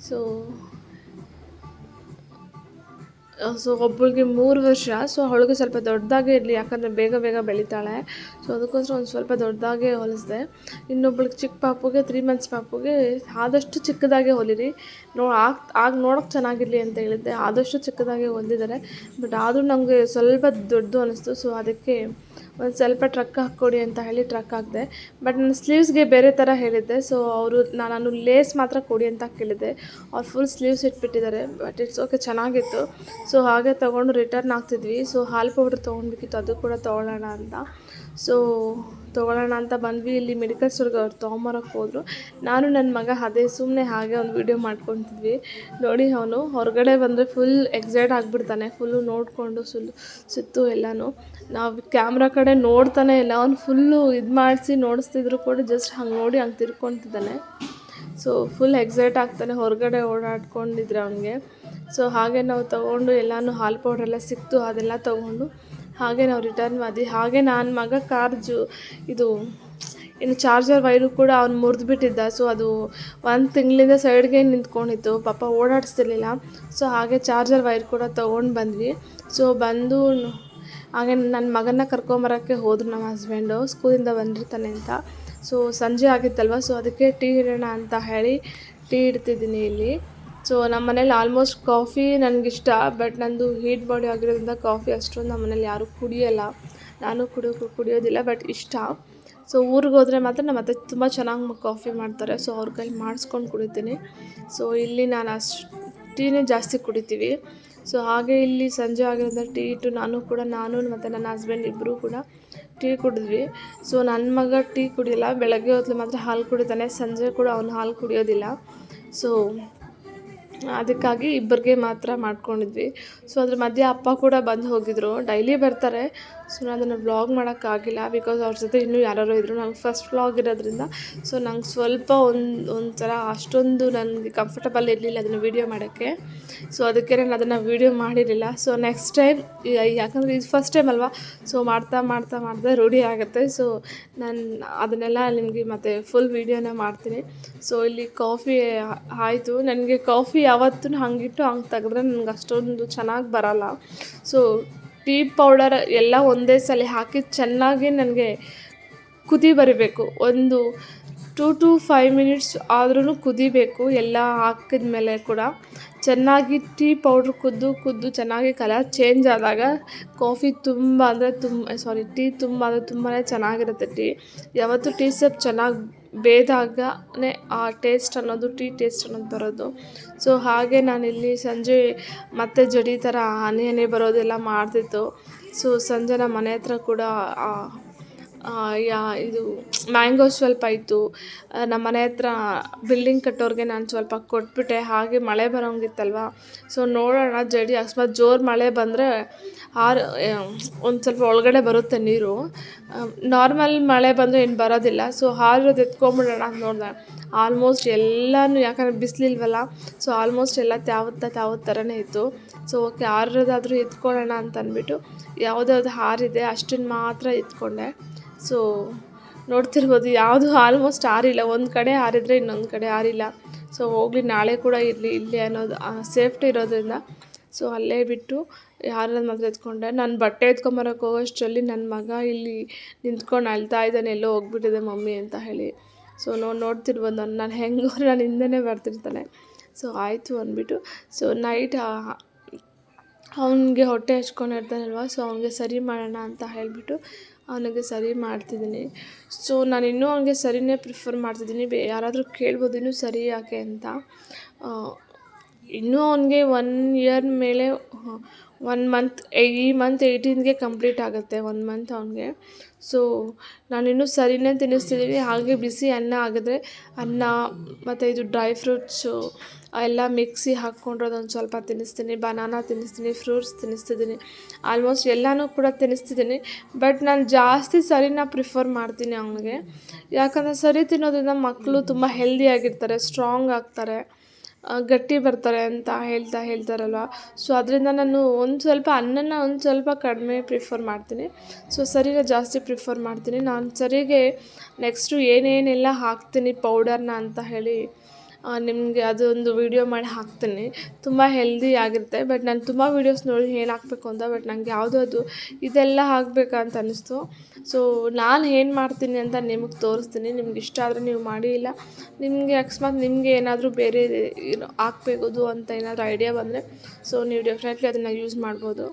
ಸೊ ಒಬ್ಬಳಿಗೆ 3 ವರ್ಷ. ಸೊ ಅವಳಿಗೆ ಸ್ವಲ್ಪ ದೊಡ್ಡದಾಗೇ ಇರಲಿ, ಯಾಕಂದರೆ ಬೇಗ ಬೆಳಿತಾಳೆ. ಸೊ ಅದಕ್ಕೋಸ್ಕರ ಒಂದು ಸ್ವಲ್ಪ ದೊಡ್ಡದಾಗೇ ಹೊಲಿಸಿದೆ. ಇನ್ನೊಬ್ಳಿಗೆ ಚಿಕ್ಕ ಪಾಪುಗೆ 3 ಮಂತ್ಸ್ ಪಾಪುಗೆ ಆದಷ್ಟು ಚಿಕ್ಕದಾಗೆ ಹೊಲಿರಿ, ಆಗ ನೋಡೋಕ್ಕೆ ಚೆನ್ನಾಗಿರಲಿ ಅಂತ ಹೇಳಿದ್ದೆ. ಆದಷ್ಟು ಚಿಕ್ಕದಾಗೆ ಹೊಲಿದಿದ್ದಾರೆ. ಬಟ್ ಆದರೂ ನಮಗೆ ಸ್ವಲ್ಪ ದೊಡ್ಡದು ಅನ್ನಿಸ್ತು. ಸೊ ಅದಕ್ಕೆ ಒಂದು ಸ್ವಲ್ಪ ಟ್ರಕ್ ಹಾಕ್ಕೊಡಿ ಅಂತ ಹೇಳಿ ಟ್ರಕ್ ಹಾಕಿದೆ. ಬಟ್ ನನ್ನ ಸ್ಲೀವ್ಸ್ಗೆ ಬೇರೆ ಥರ ಹೇಳಿದ್ದೆ. ಸೊ ನಾನು ಲೇಸ್ ಮಾತ್ರ ಕೊಡಿ ಅಂತ ಕೇಳಿದ್ದೆ. ಅವ್ರು ಫುಲ್ ಸ್ಲೀವ್ಸ್ ಇಟ್ಬಿಟ್ಟಿದ್ದಾರೆ. ಬಟ್ ಇಟ್ಸ್ ಓಕೆ, ಚೆನ್ನಾಗಿತ್ತು. ಸೊ ಹಾಗೆ ತೊಗೊಂಡು ರಿಟರ್ನ್ ಆಗ್ತಿದ್ವಿ. ಸೊ ಹಾಲು ಪೌಡ್ರ್ ತೊಗೊಳ್ಬೇಕಿತ್ತು, ಅದು ಕೂಡ ತೊಗೊಳ್ಳೋಣ ಅಂತ ಬಂದ್ವಿ. ಇಲ್ಲಿ ಮೆಡಿಕಲ್ ಸ್ಟೋರ್ಗೆ ಅವ್ರು ತೊಗೊಂಬರೋಕ್ಕೆ ಹೋದರು. ನಾನು ನನ್ನ ಮಗ ಅದೇ ಸುಮ್ಮನೆ ಹಾಗೆ ಒಂದು ವೀಡಿಯೋ ಮಾಡ್ಕೊತಿದ್ವಿ. ನೋಡಿ ಅವನು ಹೊರಗಡೆ ಬಂದರೆ ಫುಲ್ ಎಕ್ಸೈಟ್ ಆಗಿಬಿಡ್ತಾನೆ, ಫುಲ್ಲು ನೋಡಿಕೊಂಡು ಸುತ್ತು ಎಲ್ಲನೂ. ನಾವು ಕ್ಯಾಮ್ರಾ ಕಡೆ ನೋಡ್ತಾನೆ ಇಲ್ಲ, ಅವ್ನು ಫುಲ್ಲು ಇದು ಮಾಡಿಸಿ ನೋಡಿಸ್ತಿದ್ರು ಕೂಡ ಜಸ್ಟ್ ಹಂಗೆ ನೋಡಿ ಹಂಗೆ ತಿರ್ಕೊತಿದ್ದಾನೆ. ಸೊ ಫುಲ್ ಎಕ್ಸೈಟ್ ಆಗ್ತಾನೆ, ಹೊರಗಡೆ ಓಡಾಡ್ಕೊಂಡಿದ್ರೆ ಅವನಿಗೆ. ಸೊ ಹಾಗೆ ನಾವು ತೊಗೊಂಡು ಎಲ್ಲನೂ ಹಾಲು ಪೌಡ್ರೆಲ್ಲ ಸಿಕ್ತು, ಅದೆಲ್ಲ ತೊಗೊಂಡು ಹಾಗೆ ನಾವು ರಿಟರ್ನ್ ಮಾಡಿ. ಹಾಗೆ ನನ್ನ ಮಗ ಇದು ಇನ್ನು ಚಾರ್ಜರ್ ವೈರು ಕೂಡ ಅವ್ನು ಮುರಿದ್ಬಿಟ್ಟಿದ್ದ. ಸೊ ಅದು 1 ತಿಂಗಳಿಂದ ಸೈಡ್ಗೆ ನಿಂತ್ಕೊಂಡಿತ್ತು, ಪಾಪ ಓಡಾಡಿಸ್ತಿರ್ಲಿಲ್ಲ. ಸೊ ಹಾಗೆ ಚಾರ್ಜರ್ ವೈರ್ ಕೂಡ ತೊಗೊಂಡು ಬಂದ್ವಿ. ಸೊ ಬಂದು ಹಾಗೆ ನನ್ನ ಮಗನ್ನ ಕರ್ಕೊಂಬರೋಕ್ಕೆ ಹೋದರು ನಮ್ಮ ಹಸ್ಬೆಂಡು, ಸ್ಕೂಲಿಂದ ಬಂದಿರ್ತಾನೆ ಅಂತ. ಸೊ ಸಂಜೆ ಆಗಿತ್ತಲ್ವ, ಸೊ ಅದಕ್ಕೆ ಟೀ ಇಡೋಣ ಅಂತ ಹೇಳಿ ಟೀ ಇಡ್ತಿದ್ದೀನಿ ಇಲ್ಲಿ. ಸೊ ನಮ್ಮ ಮನೇಲಿ ಆಲ್ಮೋಸ್ಟ್ ಕಾಫಿ ನನಗಿಷ್ಟ, ಬಟ್ ನಂದು ಹೀಟ್ ಬಾಡಿ ಆಗಿರೋದ್ರಿಂದ ಕಾಫಿ ಅಷ್ಟೊಂದು ನಮ್ಮ ಮನೇಲಿ ಯಾರೂ ಕುಡಿಯೋಲ್ಲ, ನಾನು ಕುಡಿಯೋದಿಲ್ಲ, ಬಟ್ ಇಷ್ಟ. ಸೊ ಊರಿಗೆ ಹೋದರೆ ಮಾತ್ರ ನಮ್ಮ ಅತ್ತೆ ತುಂಬ ಚೆನ್ನಾಗಿ ಕಾಫಿ ಮಾಡ್ತಾರೆ. ಸೊ ಅವ್ರ ಕೈ ಮಾಡಿಸ್ಕೊಂಡು ಕುಡಿತೀನಿ. ಸೊ ಇಲ್ಲಿ ನಾನು ಟೀನೇ ಜಾಸ್ತಿ ಕುಡಿತೀವಿ. ಸೊ ಹಾಗೆ ಇಲ್ಲಿ ಸಂಜೆ ಆಗಿರೋದ್ರಿಂದ ಟೀ ಇಟ್ಟು ನಾನು ಮತ್ತು ನನ್ನ ಹಸ್ಬೆಂಡ್ ಇಬ್ಬರು ಕೂಡ ಟೀ ಕುಡಿದ್ವಿ. ಸೊ ನನ್ನ ಮಗ ಟೀ ಕುಡಿಯೋಲ್ಲ, ಬೆಳಗ್ಗೆ ಹೊತ್ತು ಮಾತ್ರ ಹಾಲು ಕುಡಿತಾನೆ, ಸಂಜೆ ಕೂಡ ಅವನು ಹಾಲು ಕುಡಿಯೋದಿಲ್ಲ. ಸೊ ಅದಕ್ಕಾಗಿ ಇಬ್ಬರಿಗೆ ಮಾತ್ರ ಮಾಡ್ಕೊಂಡಿದ್ವಿ. ಸೊ ಅದ್ರ ಮಧ್ಯೆ ಅಪ್ಪ ಕೂಡ ಬಂದು ಹೋಗಿದ್ರು, ಡೈಲಿ ಬರ್ತಾರೆ. ಸೊ ನಾನು ಅದನ್ನು ವ್ಲಾಗ್ ಮಾಡೋಕ್ಕಾಗಿಲ್ಲ, ಬಿಕಾಸ್ ಅವ್ರ ಜೊತೆ ಇನ್ನೂ ಯಾರು ಇದ್ದರು. ನಂಗೆ ಫಸ್ಟ್ ವ್ಲಾಗ್ ಇರೋದ್ರಿಂದ ಸೊ ನಂಗೆ ಸ್ವಲ್ಪ ಒಂಥರ ಅಷ್ಟೊಂದು ನನಗೆ ಕಂಫರ್ಟಬಲ್ ಇರಲಿಲ್ಲ ಅದನ್ನು ವೀಡಿಯೋ ಮಾಡೋಕ್ಕೆ. ಸೊ ಅದಕ್ಕೆ ನಾನು ಅದನ್ನು ವೀಡಿಯೋ ಮಾಡಿರಲಿಲ್ಲ. ಸೊ ನೆಕ್ಸ್ಟ್ ಟೈಮ್, ಯಾಕಂದರೆ ಇದು ಫಸ್ಟ್ ಟೈಮ್ ಅಲ್ವಾ, ಸೊ ಮಾಡ್ತಾ ರೂಢಿ ಆಗುತ್ತೆ. ಸೊ ನಾನು ಅದನ್ನೆಲ್ಲ ನಿಮಗೆ ಮತ್ತೆ ಫುಲ್ ವೀಡಿಯೋನ ಮಾಡ್ತೀನಿ. ಸೊ ಇಲ್ಲಿ ಕಾಫಿ ಆಯಿತು. ನನಗೆ ಕಾಫಿ ಯಾವತ್ತೂ ಹಂಗಿಟ್ಟು ಹಂಗೆ ತೆಗೆದ್ರೆ ನನಗೆ ಅಷ್ಟೊಂದು ಚೆನ್ನಾಗಿ ಬರೋಲ್ಲ. ಸೊ ಟೀ ಪೌಡರ್ ಎಲ್ಲ ಒಂದೇ ಸಲ ಹಾಕಿ ಚೆನ್ನಾಗಿ ನನಗೆ ಕುದಿ ಬರಬೇಕು. ಒಂದು 2 to 5 ಮಿನಿಟ್ಸ್ ಆದ್ರೂ ಕುದಿಬೇಕು. ಎಲ್ಲ ಹಾಕಿದ ಮೇಲೆ ಕೂಡ ಚೆನ್ನಾಗಿ ಟೀ ಪೌಡ್ರ್ ಕುದ್ದು ಚೆನ್ನಾಗಿ ಕಲರ್ ಚೇಂಜ್ ಆದಾಗ ಕಾಫಿ ತುಂಬ ಅಂದರೆ ಟೀ ತುಂಬ ಅಂದರೆ ತುಂಬಾ ಚೆನ್ನಾಗಿರುತ್ತೆ. ಟೀ ಯಾವತ್ತೂ ಟೀ ಸೊಪ್ಪು ಚೆನ್ನಾಗಿ ಬೇಯ್ದಾಗನೇ ಆ ಟೇಸ್ಟ್ ಅನ್ನೋದು, ಟೀ ಟೇಸ್ಟ್ ಅನ್ನೋದು ಬರೋದು. ಸೊ ಹಾಗೆ ನಾನಿಲ್ಲಿ ಸಂಜೆ ಮತ್ತೆ ಜಡಿ ಥರ ಹನಿ ಬರೋದೆಲ್ಲ ಮಾಡ್ತಿತ್ತು. ಸೊ ಸಂಜೆ ನಮ್ಮ ಮನೆ ಹತ್ರ ಕೂಡ ಇದು ಮ್ಯಾಂಗೋ ಸ್ವಲ್ಪ ಇತ್ತು. ನಮ್ಮ ಮನೆ ಹತ್ರ ಬಿಲ್ಡಿಂಗ್ ಕಟ್ಟೋರಿಗೆ ನಾನು ಸ್ವಲ್ಪ ಕೊಟ್ಬಿಟ್ಟೆ. ಹಾಗೆ ಮಳೆ ಬರೋಂಗಿತ್ತಲ್ವ, ಸೊ ನೋಡೋಣ ಜಡಿ ಅಕಸ್ಮಾತ್ ಜೋರು ಮಳೆ ಬಂದರೆ ಒಂದು ಸ್ವಲ್ಪ ಒಳಗಡೆ ಬರುತ್ತೆ ನೀರು. ನಾರ್ಮಲ್ ಮಳೆ ಬಂದರೆ ಏನು ಬರೋದಿಲ್ಲ. ಸೊ ಹಾರಿರೋದು ಎತ್ಕೊಂಬಿಡೋಣ ಅಂತ ನೋಡಿದೆ. ಆಲ್ಮೋಸ್ಟ್ ಎಲ್ಲನೂ, ಯಾಕಂದರೆ ಬಿಸಿಲಿಲ್ವಲ್ಲ, ಸೊ ಆಲ್ಮೋಸ್ಟ್ ಎಲ್ಲ ತಾವತ್ತು ಥರನೇ ಇತ್ತು. ಸೊ ಓಕೆ, ಹಾರಿರೋದಾದರೂ ಎತ್ಕೊಳ್ಳೋಣ ಅಂತ ಅಂದ್ಬಿಟ್ಟು ಯಾವುದ್ಯಾವ್ದು ಹಾರಿದೆ ಅಷ್ಟನ್ನು ಮಾತ್ರ ಎತ್ಕೊಂಡೆ. ಸೊ ನೋಡ್ತಿರ್ಬೋದು, ಯಾವುದು ಆಲ್ಮೋಸ್ಟ್ ಹಾರಿಲ್ಲ. ಒಂದು ಕಡೆ ಹಾರಿದರೆ ಇನ್ನೊಂದು ಕಡೆ ಹಾರಿಲ್ಲ. ಸೊ ಹೋಗಲಿ, ನಾಳೆ ಕೂಡ ಇರಲಿ ಇಲ್ಲೇ ಅನ್ನೋದು ಸೇಫ್ಟಿ ಇರೋದ್ರಿಂದ ಸೊ ಅಲ್ಲೇ ಬಿಟ್ಟು ಯಾರನ್ನ ಮಾತ್ರ ಎತ್ಕೊಂಡೆ. ನಾನು ಬಟ್ಟೆ ಎತ್ಕೊಂಬರೋಕೆ ಹೋಗೋಷ್ಟರಲ್ಲಿ ನನ್ನ ಮಗ ಇಲ್ಲಿ ನಿಂತ್ಕೊಂಡು ಅಳ್ತಾ ಇದ್ದಾನೆ, ಎಲ್ಲೋ ಹೋಗ್ಬಿಟ್ಟಿದೆ ಮಮ್ಮಿ ಅಂತ ಹೇಳಿ. ಸೊ ನೋಡ್ತಿರ್ಬೋದು ನಾನು ಹೆಂಗೋರು ನಾನು ಹಿಂದೆನೇ ಬರ್ತಿರ್ತಾನೆ. ಸೊ ಆಯಿತು ಅಂದ್ಬಿಟ್ಟು ಸೊ ನೈಟ್ ಅವನಿಗೆ ಹೊಟ್ಟೆ ಹಚ್ಕೊಂಡಿರ್ತಾನಲ್ವ, ಸೊ ಅವನಿಗೆ ಸರಿ ಮಾಡೋಣ ಅಂತ ಹೇಳಿಬಿಟ್ಟು ಅವನಿಗೆ ಸರಿ ಮಾಡ್ತಿದ್ದೀನಿ. ಸೊ ನಾನು ಇನ್ನೂ ಅವನಿಗೆ ಸರಿನೇ ಪ್ರಿಫರ್ ಮಾಡ್ತಿದ್ದೀನಿ. ಯಾರಾದರೂ ಕೇಳ್ಬೋದು ಇನ್ನೂ ಸರಿ ಯಾಕೆ ಅಂತ. ಇನ್ನೂ ಅವನಿಗೆ 1 ಇಯರ್ ಮೇಲೆ 1 ಮಂತ್, ಈ ಮಂತ್ 18ಗೆ ಕಂಪ್ಲೀಟ್ ಆಗುತ್ತೆ 1 ಮಂತ್ ಅವನಿಗೆ. ಸೊ ನಾನಿನ್ನೂ ಸರಿನೇ ತಿನ್ನಿಸ್ತಿದ್ದೀನಿ. ಹಾಗೆ ಬಿಸಿ ಅನ್ನ ಆಗಿದ್ರೆ ಅನ್ನ ಮತ್ತು ಇದು ಡ್ರೈ ಫ್ರೂಟ್ಸು ಎಲ್ಲ ಮಿಕ್ಸಿ ಹಾಕ್ಕೊಂಡಿರೋದೊಂದು ಸ್ವಲ್ಪ ತಿನ್ನಿಸ್ತೀನಿ, ಬನಾನಾ ತಿನ್ನಿಸ್ತೀನಿ, ಫ್ರೂಟ್ಸ್ ತಿನ್ನಿಸ್ತಿದ್ದೀನಿ, ಆಲ್ಮೋಸ್ಟ್ ಎಲ್ಲನೂ ಕೂಡ ತಿನ್ನಿಸ್ತಿದ್ದೀನಿ. ಬಟ್ ನಾನು ಜಾಸ್ತಿ ಸರಿನ ಪ್ರಿಫರ್ ಮಾಡ್ತೀನಿ ಅವನಿಗೆ. ಯಾಕಂದರೆ ಸರಿ ತಿನ್ನೋದ್ರಿಂದ ಮಕ್ಕಳು ತುಂಬ ಹೆಲ್ದಿಯಾಗಿರ್ತಾರೆ, ಸ್ಟ್ರಾಂಗ್ ಆಗ್ತಾರೆ, ಗಟ್ಟಿ ಬರ್ತಾರೆ ಅಂತ ಹೇಳ್ತಾರಲ್ವ. ಸೊ ಅದರಿಂದ ನಾನು ಒಂದು ಸ್ವಲ್ಪ ಕಡಿಮೆ ಪ್ರಿಫರ್ ಮಾಡ್ತೀನಿ. ಸೊ ಸರಿನ ಜಾಸ್ತಿ ಪ್ರಿಫರ್ ಮಾಡ್ತೀನಿ. ನಾನು ಸರಿಗೆ ನೆಕ್ಸ್ಟು ಏನೇನೆಲ್ಲ ಹಾಕ್ತೀನಿ ಪೌಡರ್ನ ಅಂತ ಹೇಳಿ ನಿಮಗೆ ಅದೊಂದು ವೀಡಿಯೋ ಮಾಡಿ ಹಾಕ್ತೀನಿ. ತುಂಬ ಹೆಲ್ದಿ ಆಗಿರುತ್ತೆ. ಬಟ್ ನಾನು ತುಂಬ ವೀಡಿಯೋಸ್ ನೋಡಿ ಏನು ಹಾಕಬೇಕು ಅಂತ, ಬಟ್ ನನಗೆ ಅದು ಇದೆಲ್ಲ ಹಾಕಬೇಕಂತ ಅನ್ನಿಸ್ತು. ಸೊ ನಾನು ಏನು ಮಾಡ್ತೀನಿ ಅಂತ ನಿಮಗೆ ತೋರಿಸ್ತೀನಿ. ನಿಮ್ಗೆ ಇಷ್ಟ ಆದರೆ ನೀವು ಮಾಡಿ, ಇಲ್ಲ ನಿಮಗೆ ಅಕಸ್ಮಾತ್ ನಿಮಗೆ ಏನಾದರೂ ಬೇರೆ ಹಾಕ್ಬೇಕು ಅಂತ ಏನಾದರೂ ಐಡಿಯಾ ಬಂದರೆ ಸೊ ನೀವು ಡೆಫಿನೆಟ್ಲಿ ಅದನ್ನು ಯೂಸ್ ಮಾಡ್ಬೋದು.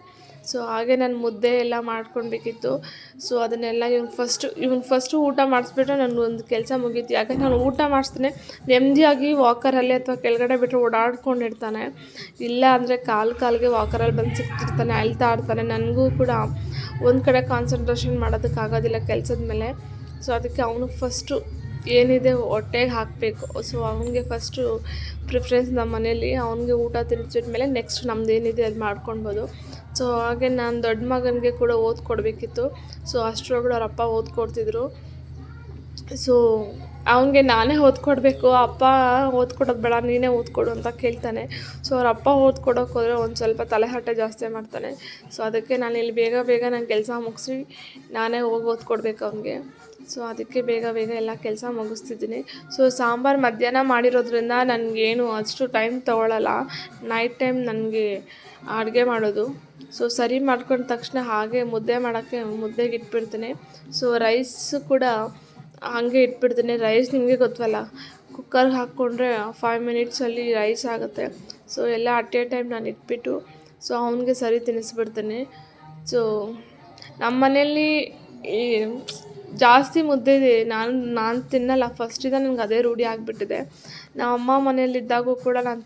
ಸೊ ಹಾಗೆ ನಾನು ಮುದ್ದೆ ಎಲ್ಲ ಮಾಡ್ಕೊಳ್ಬೇಕಿತ್ತು. ಸೊ ಅದನ್ನೆಲ್ಲ ಇವ್ನು ಫಸ್ಟು ಊಟ ಮಾಡಿಸ್ಬಿಟ್ರೆ ನನಗೊಂದು ಕೆಲಸ ಮುಗೀತು. ಯಾಕಂದರೆ ನಾನು ಊಟ ಮಾಡಿಸ್ತೀನಿ ನೆಮ್ಮದಿಯಾಗಿ ವಾಕರಲ್ಲಿ ಅಥವಾ ಕೆಳಗಡೆ ಬಿಟ್ಟರೆ ಓಡಾಡ್ಕೊಂಡಿರ್ತಾನೆ. ಇಲ್ಲ ಅಂದರೆ ಕಾಲಿಗೆ ವಾಕರಲ್ಲಿ ಬಂದು ಸಿಕ್ತಿರ್ತಾನೆ, ಅಳ್ತಾ ಇರ್ತಾನೆ. ನನಗೂ ಕೂಡ ಒಂದು ಕಡೆ ಕಾನ್ಸಂಟ್ರೇಷನ್ ಮಾಡೋದಕ್ಕಾಗೋದಿಲ್ಲ ಕೆಲಸದ ಮೇಲೆ. ಸೊ ಅದಕ್ಕೆ ಅವನಿಗೆ ಫಸ್ಟು ಏನಿದೆ ಹೊಟ್ಟೆಗೆ ಹಾಕಬೇಕು. ಸೊ ಅವನಿಗೆ ಫಸ್ಟು ಪ್ರಿಫರೆನ್ಸ್ ನಮ್ಮ ಮನೇಲಿ. ಅವನಿಗೆ ಊಟ ತಿನ್ನಿಸಿದ್ಮೇಲೆ ನೆಕ್ಸ್ಟ್ ನಮ್ದು ಏನಿದೆ ಅದು ಮಾಡ್ಕೊಳ್ಬೋದು. ಸೊ ಹಾಗೆ ನಾನು ದೊಡ್ಡ ಮಗನಿಗೆ ಕೂಡ ಓದ್ಕೊಡ್ಬೇಕಿತ್ತು. ಸೊ ಅಷ್ಟರೊಳಗಡೆ ಅವ್ರ ಅಪ್ಪ ಓದ್ಕೊಡ್ತಿದ್ರು. ಸೊ ಅವನಿಗೆ ನಾನೇ ಓದ್ಕೊಡ್ಬೇಕು, ಅಪ್ಪ ಓದ್ಕೊಡೋದು ಬೇಡ ನೀನೇ ಓದ್ಕೊಡು ಅಂತ ಕೇಳ್ತಾನೆ. ಸೊ ಅವ್ರ ಅಪ್ಪ ಓದ್ಕೊಡೋಕೆ ಹೋದರೆ ಒಂದು ಸ್ವಲ್ಪ ತಲೆಹರಟೆ ಜಾಸ್ತಿ ಮಾಡ್ತಾನೆ. ಸೊ ಅದಕ್ಕೆ ನಾನು ಇಲ್ಲಿ ಬೇಗ ನಾನು ಕೆಲಸ ಮುಗಿಸಿ ನಾನೇ ಹೋಗಿ ಓದ್ಕೊಡ್ಬೇಕು ಅವನಿಗೆ. ಸೊ ಅದಕ್ಕೆ ಬೇಗ ಎಲ್ಲ ಕೆಲಸ ಮುಗಿಸ್ತಿದ್ದೀನಿ. ಸೊ ಸಾಂಬಾರು ಮಧ್ಯಾಹ್ನ ಮಾಡಿರೋದ್ರಿಂದ ನನಗೇನು ಅಷ್ಟು ಟೈಮ್ ತೊಗೊಳ್ಳಲ್ಲ. ನೈಟ್ ಟೈಮ್ ನನಗೆ ಅಡುಗೆ ಮಾಡೋದು. ಸೊ ಸರಿ ಮಾಡ್ಕೊಂಡ ತಕ್ಷಣ ಹಾಗೆ ಮುದ್ದೆಗೆ ಇಟ್ಬಿಡ್ತೀನಿ. ಸೊ ರೈಸ್ ಕೂಡ ಹಾಗೆ ಇಟ್ಬಿಡ್ತೀನಿ. ರೈಸ್ ನಿಮಗೆ ಗೊತ್ತಲ್ಲ, ಕುಕ್ಕರ್ಗೆ ಹಾಕ್ಕೊಂಡ್ರೆ 5 ಮಿನಿಟ್ಸಲ್ಲಿ ರೈಸ್ ಆಗುತ್ತೆ. ಸೊ ಎಲ್ಲ ಅಟ್ ಎ ಟೈಮ್ ನಾನು ಇಟ್ಬಿಟ್ಟು ಸೊ ಅವನಿಗೆ ಸರಿ ತಿನ್ನಿಸ್ಬಿಡ್ತೀನಿ. ಸೊ ನಮ್ಮ ಮನೆಯಲ್ಲಿ ಈ ಜಾಸ್ತಿ ಮುದ್ದೆ ನಾನು ತಿನ್ನಲ್ಲ ಫಸ್ಟಿಂದ. ನನಗೆ ಅದೇ ರೂಢಿ ಆಗಿಬಿಟ್ಟಿದೆ. ನಮ್ಮ ಅಮ್ಮ ಮನೆಯಲ್ಲಿದ್ದಾಗೂ ಕೂಡ ನಾನು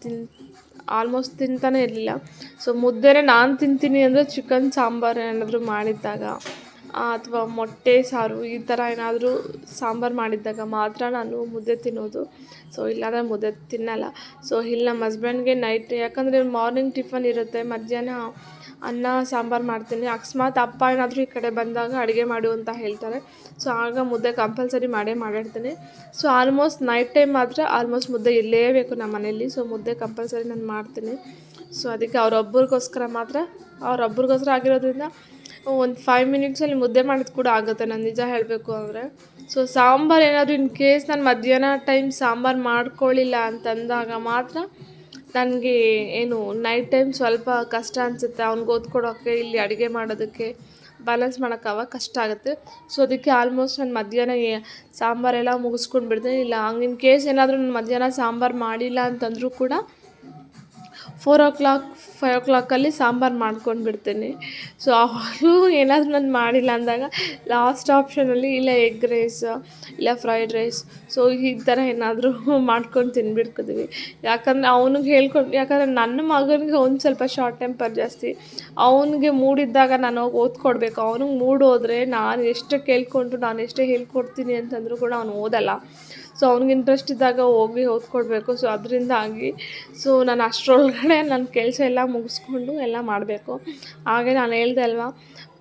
ಆಲ್ಮೋಸ್ಟ್ ತಿಂತಾನೆ ಇರಲಿಲ್ಲ. ಸೊ ಮುದ್ದೆನೇ ನಾನು ತಿಂತೀನಿ ಅಂದರೆ ಚಿಕನ್ ಸಾಂಬಾರು ಏನಾದರೂ ಮಾಡಿದ್ದಾಗ ಅಥವಾ ಮೊಟ್ಟೆ ಸಾರು ಈ ಥರ ಏನಾದರೂ ಸಾಂಬಾರು ಮಾಡಿದ್ದಾಗ ಮಾತ್ರ ನಾನು ಮುದ್ದೆ ತಿನ್ನೋದು. ಸೊ ಇಲ್ಲಾಂದರೆ ಮುದ್ದೆ ತಿನ್ನಲ್ಲ. ಸೊ ಇಲ್ಲಿ ನಮ್ಮ ಹಸ್ಬೆಂಡ್ಗೆ ನೈಟ್, ಯಾಕಂದರೆ ಮಾರ್ನಿಂಗ್ ಟಿಫನ್ ಇರುತ್ತೆ, ಮಧ್ಯಾಹ್ನ ಅನ್ನ ಸಾಂಬಾರು ಮಾಡ್ತೀನಿ. ಅಕಸ್ಮಾತ್ ಅಪ್ಪ ಏನಾದರೂ ಈ ಕಡೆ ಬಂದಾಗ ಅಡುಗೆ ಮಾಡು ಅಂತ ಹೇಳ್ತಾರೆ. ಸೊ ಆಗ ಮುದ್ದೆ ಕಂಪಲ್ಸರಿ ಮಾಡಿರ್ತೀನಿ. ಸೊ ಆಲ್ಮೋಸ್ಟ್ ನೈಟ್ ಟೈಮ್ ಮಾತ್ರ ಆಲ್ಮೋಸ್ಟ್ ಮುದ್ದೆ ಇರಲೇಬೇಕು ನಮ್ಮ ಮನೇಲಿ. ಸೊ ಮುದ್ದೆ ಕಂಪಲ್ಸರಿ ನಾನು ಮಾಡ್ತೀನಿ. ಸೊ ಅದಕ್ಕೆ ಅವ್ರೊಬ್ರಿಗೋಸ್ಕರ ಆಗಿರೋದ್ರಿಂದ ಒಂದು 5 ಮಿನಿಟ್ಸಲ್ಲಿ ಮುದ್ದೆ ಮಾಡಿದ್ದು ಕೂಡ ಆಗುತ್ತೆ, ನಾನು ನಿಜ ಹೇಳಬೇಕು ಅಂದರೆ. ಸೊ ಸಾಂಬಾರು ಏನಾದರೂ ಇನ್ ಕೇಸ್ ನಾನು ಮಧ್ಯಾಹ್ನ ಟೈಮ್ ಸಾಂಬಾರು ಮಾಡ್ಕೊಳ್ಳಿಲ್ಲ ಅಂತಂದಾಗ ಮಾತ್ರ ನನಗೆ ನೈಟ್ ಟೈಮ್ ಸ್ವಲ್ಪ ಕಷ್ಟ ಅನಿಸುತ್ತೆ. ಅವ್ನಿಗೆ ಓದ್ಕೊಡೋಕ್ಕೆ, ಇಲ್ಲಿ ಅಡುಗೆ ಮಾಡೋದಕ್ಕೆ ಬ್ಯಾಲೆನ್ಸ್ ಮಾಡೋಕ್ಕಾಗ ಕಷ್ಟ ಆಗುತ್ತೆ. ಸೊ ಅದಕ್ಕೆ ಆಲ್ಮೋಸ್ಟ್ ನಾನು ಮಧ್ಯಾಹ್ನ ಸಾಂಬಾರೆಲ್ಲ ಮುಗಿಸ್ಕೊಂಡು ಬಿಡ್ತೀನಿ. ಇಲ್ಲ ಹಂಗೆ ಇನ್ ಕೇಸ್ ಏನಾದರೂ ನಾನು ಮಧ್ಯಾಹ್ನ ಸಾಂಬಾರು ಮಾಡಿಲ್ಲ ಅಂತಂದರೂ ಕೂಡ 4 o'clock 5 o'clockಲ್ಲಿ ಸಾಂಬಾರು ಮಾಡ್ಕೊಂಡು ಬಿಡ್ತೀನಿ. ಸೊ ಅವಾಗಲೂ ಏನಾದರೂ ನಾನು ಮಾಡಿಲ್ಲ ಅಂದಾಗ ಲಾಸ್ಟ್ ಆಪ್ಷನಲ್ಲಿ ಇಲ್ಲ ಎಗ್ ರೈಸ್, ಇಲ್ಲ ಫ್ರೈಡ್ ರೈಸ್, ಸೊ ಈ ಥರ ಏನಾದರೂ ಮಾಡ್ಕೊಂಡು ತಿಂದ್ಬಿಡ್ತಿದ್ವಿ. ಯಾಕಂದರೆ ನನ್ನ ಮಗನಿಗೆ ಒಂದು ಸ್ವಲ್ಪ ಶಾರ್ಟ್ ಟೆಂಪರ್ ಜಾಸ್ತಿ. ಅವನಿಗೆ ಮೂಡಿದ್ದಾಗ ನಾನು ಹೋಗಿ ಓದ್ಕೊಡ್ಬೇಕು. ಅವನಿಗೆ ಮೂಡ್ ಹೋದರೆ ನಾನು ಎಷ್ಟೇ ಕೇಳ್ಕೊಂಡ್ರು, ನಾನು ಎಷ್ಟೇ ಹೇಳ್ಕೊಡ್ತೀನಿ ಅಂತಂದರೂ ಕೂಡ ಅವನು ಓದಲ್ಲ. ಸೊ ಅವ್ನಿಗೆ ಇಂಟ್ರೆಸ್ಟ್ ಇದ್ದಾಗ ಹೋಗಿ ಓದ್ಕೊಡ್ಬೇಕು. ಸೊ ಅದರಿಂದಾಗಿ ನಾನು ಅಷ್ಟರೊಳಗಡೆ ನನ್ನ ಕೆಲಸ ಎಲ್ಲ ಮುಗಿಸ್ಕೊಂಡು ಎಲ್ಲ ಮಾಡಬೇಕು. ಹಾಗೆ ನಾನು ಹೇಳ್ದೆ ಅಲ್ವಾ,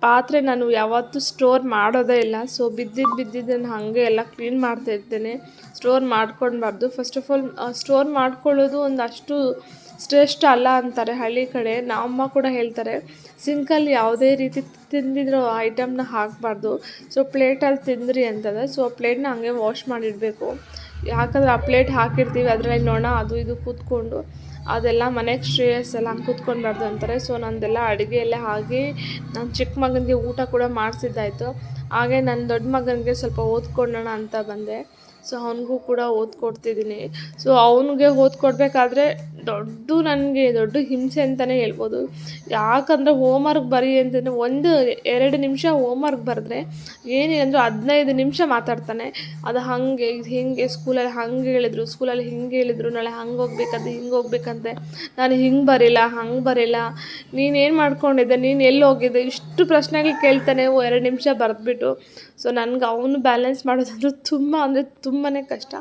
ಪಾತ್ರೆ ನಾನು ಯಾವತ್ತೂ ಸ್ಟೋರ್ ಮಾಡೋದೇ ಇಲ್ಲ. ಸೊ ಬಿದ್ದಿದ್ದನ್ನು ಹಾಗೆ ಎಲ್ಲ ಕ್ಲೀನ್ ಮಾಡ್ತಾಯಿರ್ತೇನೆ. ಸ್ಟೋರ್ ಮಾಡ್ಕೊಳ್ಬಾರ್ದು. ಫಸ್ಟ್ ಆಫ್ ಆಲ್ ಸ್ಟೋರ್ ಮಾಡ್ಕೊಳ್ಳೋದು ಒಂದಷ್ಟು ಶ್ರೇಷ್ಠ ಅಲ್ಲ ಅಂತಾರೆ ಹಳ್ಳಿ ಕಡೆ. ಅಮ್ಮ ಕೂಡ ಹೇಳ್ತಾರೆ, ಸಿಂಕಲ್ಲಿ ಯಾವುದೇ ರೀತಿ ತಿಂದಿರೋ ಐಟಮ್ನ ಹಾಕಬಾರ್ದು. ಸೊ ಪ್ಲೇಟಲ್ಲಿ ತಿಂದ್ರಿ ಅಂತಂದರೆ ಸೊ ಪ್ಲೇಟ್ನ ಹಂಗೆ ವಾಶ್ ಮಾಡಿಡಬೇಕು. ಯಾಕಂದರೆ ಆ ಪ್ಲೇಟ್ ಹಾಕಿರ್ತೀವಿ, ಅದರಲ್ಲಿ ನೊಣ ಅದು ಇದು ಕೂತ್ಕೊಂಡು ಅದೆಲ್ಲ ಮನೆಗೆ ಶ್ರೇಯಸ್ ಎಲ್ಲ ಹಂಗೆ ಕೂತ್ಕೊಳ್ಬಾರ್ದು ಅಂತಾರೆ. ಸೊ ನಂದೆಲ್ಲ ಅಡುಗೆ ಎಲ್ಲ ಹಾಗೆ ನನ್ನ ಚಿಕ್ಕ ಮಗನಿಗೆ ಊಟ ಕೂಡ ಮಾಡಿಸಿದ್ದಾಯಿತು. ಹಾಗೆ ನನ್ನ ದೊಡ್ಡ ಮಗನಿಗೆ ಸ್ವಲ್ಪ ಓದ್ಕೊಳ್ಳೋಣ ಅಂತ ಬಂದೆ. ಸೊ ಅವನಿಗೂ ಕೂಡ ಓದ್ಕೊಡ್ತಿದ್ದೀನಿ. ಸೊ ಅವನಿಗೆ ಓದ್ಕೊಡ್ಬೇಕಾದ್ರೆ ನನಗೆ ದೊಡ್ಡ ಹಿಂಸೆ ಅಂತಲೇ ಹೇಳ್ಬೋದು. ಯಾಕಂದರೆ ಹೋಮ್ವರ್ಕ್ ಬರೀ ಅಂತಂದರೆ 1-2 ನಿಮಿಷ ಹೋಮ್ವರ್ಕ್ ಬರೆದ್ರೆ ಏನಿಲ್ಲಂದರೂ 15 ನಿಮಿಷ ಮಾತಾಡ್ತಾನೆ. ಅದು ಹಾಗೆ ಇದು ಹಿಂಗೆ, ಸ್ಕೂಲಲ್ಲಿ ಹಂಗೆ ಹೇಳಿದ್ರು, ಸ್ಕೂಲಲ್ಲಿ ಹಿಂಗೆ ಹೇಳಿದ್ರು, ನಾಳೆ ಹಂಗೆ ಹೋಗ್ಬೇಕಂತೆ, ಹಿಂಗೆ ಹೋಗ್ಬೇಕಂತೆ, ನಾನು ಹಿಂಗೆ ಬರಿಲ್ಲ, ಹಂಗೆ ಬರಿಲ್ಲ, ನೀನೇನು ಮಾಡ್ಕೊಂಡಿದ್ದೆ, ನೀನು ಎಲ್ಲಿ ಹೋಗಿದ್ದೆ, ಇಷ್ಟು ಪ್ರಶ್ನೆಗಳು ಕೇಳ್ತಾನೆ 2 ನಿಮಿಷ ಬರೆದ್ಬಿಟ್ಟು. ಸೊ ನನಗೆ ಅವನು ಬ್ಯಾಲೆನ್ಸ್ ಮಾಡೋದಂದ್ರೆ ತುಂಬಾ ಕಷ್ಟ.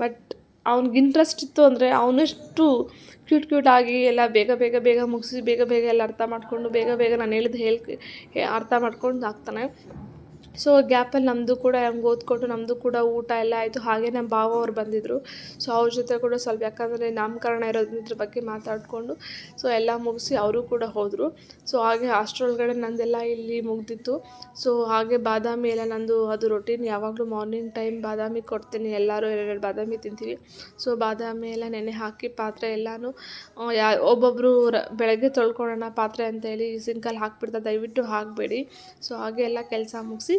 ಬಟ್ ಅವ್ನಿಗೆ ಇಂಟ್ರೆಸ್ಟ್ ಇತ್ತು ಅಂದರೆ ಅವನಷ್ಟು ಕ್ಯೂಟಾಗಿ ಎಲ್ಲ ಬೇಗ ಮುಗಿಸಿ ಬೇಗ ಎಲ್ಲ ಅರ್ಥ ಮಾಡಿಕೊಂಡು ಬೇಗ ನಾನು ಹೇಳಿದ್ದು ಅರ್ಥ ಮಾಡ್ಕೊಂಡು ಆಗ್ತಾನೆ. ಸೊ ಗ್ಯಾಪಲ್ಲಿ ನಮ್ಮದು ಕೂಡ ಹಂಗೆ ಓದ್ಕೊಟ್ಟು ನಮ್ಮದು ಕೂಡ ಊಟ ಎಲ್ಲ ಆಯಿತು. ಹಾಗೆ ನಮ್ಮ ಭಾವ ಅವ್ರು ಬಂದಿದ್ದರು. ಸೊ ಅವ್ರ ಜೊತೆ ಕೂಡ ಸ್ವಲ್ಪ, ಯಾಕಂದರೆ ನಾಮಕರಣ ಇರೋದ್ರ ಬಗ್ಗೆ ಮಾತಾಡಿಕೊಂಡು ಸೊ ಎಲ್ಲ ಮುಗಿಸಿ ಅವರು ಕೂಡ ಹೋದರು. ಸೊ ಹಾಗೆ ಅಷ್ಟರೊಳಗಡೆ ನಂದೆಲ್ಲ ಇಲ್ಲಿ ಮುಗ್ದಿತ್ತು. ಸೊ ಹಾಗೆ ಬಾದಾಮಿ ಎಲ್ಲ ನಂದು ಅದು ರೊಟೀನ್, ಯಾವಾಗಲೂ ಮಾರ್ನಿಂಗ್ ಟೈಮ್ ಬಾದಾಮಿ ಕೊಡ್ತೀನಿ. ಎಲ್ಲರೂ 2 ಬಾದಾಮಿ ತಿಂತೀವಿ. ಸೊ ಬಾದಾಮಿ ಎಲ್ಲ ನೆನೆ ಹಾಕಿ ಪಾತ್ರೆ ಎಲ್ಲನೂ ಒಬ್ಬೊಬ್ಬರು ಬೆಳಗ್ಗೆ ತೊಳ್ಕೊಳ್ಳೋಣ ಪಾತ್ರೆ ಅಂತೇಳಿ ಸಿಂಕಲ್ಲಿ ಹಾಕ್ಬಿಡ್ತಾರೆ, ದಯವಿಟ್ಟು ಹಾಕಬೇಡಿ. ಸೊ ಹಾಗೆ ಎಲ್ಲ ಕೆಲಸ ಮುಗಿಸಿ